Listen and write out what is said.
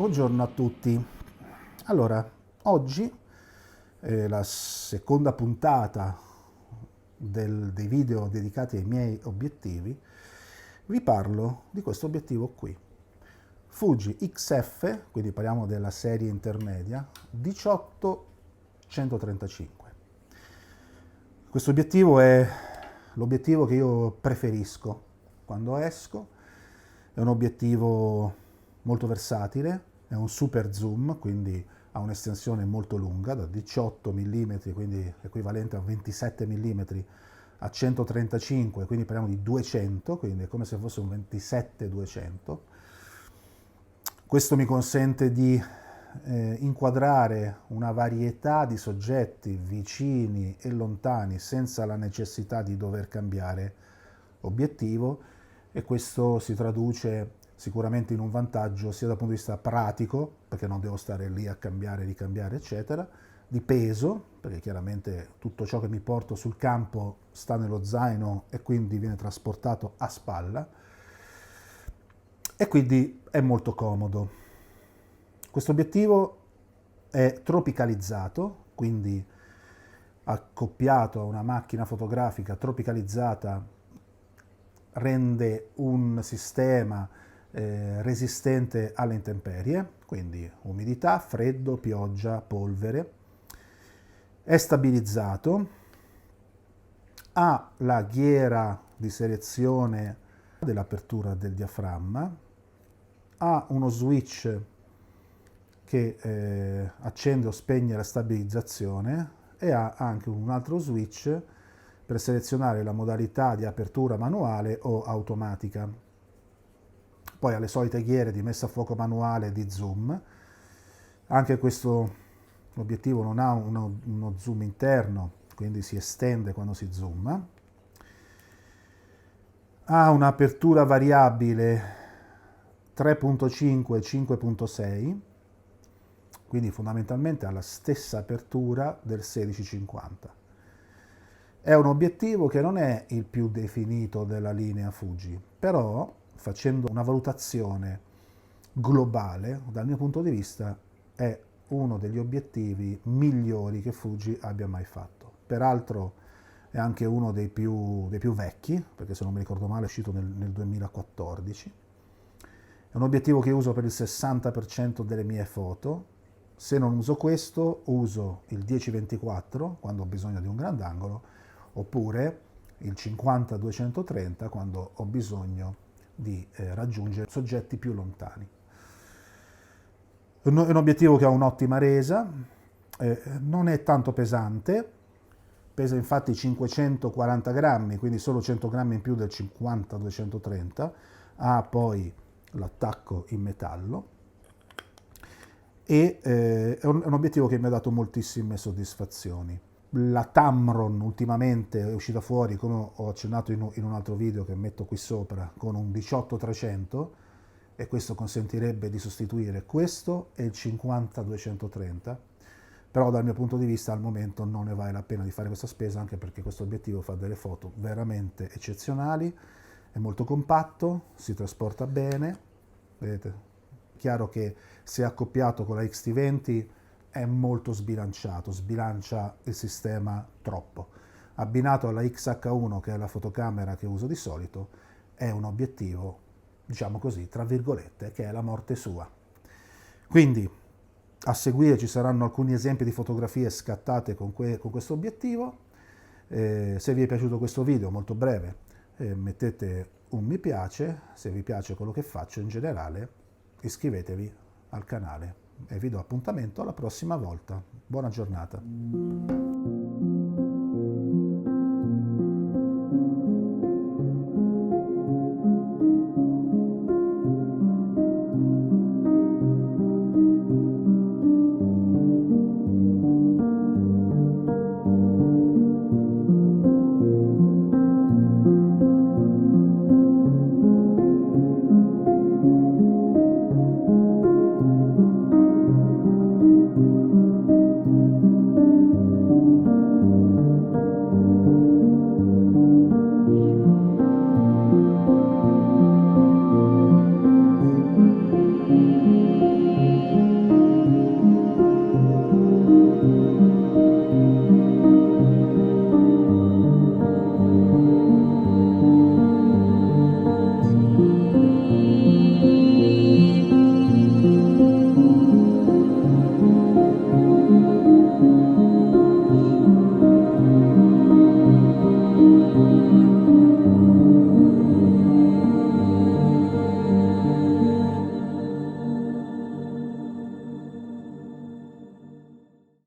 Buongiorno a tutti. Allora, oggi la seconda puntata dei video dedicati ai miei obiettivi. Vi parlo di questo obiettivo qui. Fuji XF, quindi parliamo della serie intermedia, 18-135. Questo obiettivo è l'obiettivo che io preferisco quando esco. È un obiettivo molto versatile, è un super zoom, quindi ha un'estensione molto lunga, da 18 mm, quindi equivalente a 27 mm, a 135, quindi parliamo di 200, quindi è come se fosse un 27-200. Questo mi consente di inquadrare una varietà di soggetti vicini e lontani senza la necessità di dover cambiare obiettivo, e questo si traduce sicuramente in un vantaggio sia dal punto di vista pratico, perché non devo stare lì a cambiare, ricambiare, eccetera, di peso, perché chiaramente tutto ciò che mi porto sul campo sta nello zaino e quindi viene trasportato a spalla, e quindi è molto comodo. Questo obiettivo è tropicalizzato, quindi accoppiato a una macchina fotografica tropicalizzata rende un sistema resistente alle intemperie, quindi umidità, freddo, pioggia, polvere. È stabilizzato, ha la ghiera di selezione dell'apertura del diaframma, ha uno switch che accende o spegne la stabilizzazione e ha anche un altro switch per selezionare la modalità di apertura manuale o automatica. Poi ha le solite ghiere di messa a fuoco manuale e di zoom. Anche questo obiettivo non ha uno zoom interno, quindi si estende quando si zooma. Ha un'apertura variabile 3.5 e 5.6, quindi fondamentalmente ha la stessa apertura del 16-50. È un obiettivo che non è il più definito della linea Fuji, però facendo una valutazione globale, dal mio punto di vista, è uno degli obiettivi migliori che Fuji abbia mai fatto. Peraltro è anche uno dei più vecchi, perché se non mi ricordo male è uscito nel 2014. È un obiettivo che uso per il 60% delle mie foto. Se non uso questo, uso il 10-24 quando ho bisogno di un grandangolo, oppure il 50-230 quando ho bisogno di raggiungere soggetti più lontani. È un obiettivo che ha un'ottima resa, non è tanto pesante, pesa infatti 540 grammi, quindi solo 100 grammi in più del 50-230, ha poi l'attacco in metallo e è un obiettivo che mi ha dato moltissime soddisfazioni. La Tamron ultimamente è uscita fuori, come ho accennato in un altro video che metto qui sopra, con un 18-300, e questo consentirebbe di sostituire questo e il 50-230, però dal mio punto di vista al momento non ne vale la pena di fare questa spesa, anche perché questo obiettivo fa delle foto veramente eccezionali, è molto compatto, si trasporta bene, vedete? Chiaro che se accoppiato con la XT20 è molto sbilanciato, sbilancia il sistema troppo. Abbinato alla XH1, che è la fotocamera che uso di solito, è un obiettivo, diciamo così, tra virgolette, che è la morte sua. Quindi a seguire ci saranno alcuni esempi di fotografie scattate con questo obiettivo. Se vi è piaciuto questo video, molto breve, mettete un mi piace. Se vi piace quello che faccio in generale, iscrivetevi al canale e vi do appuntamento alla prossima volta. Buona giornata.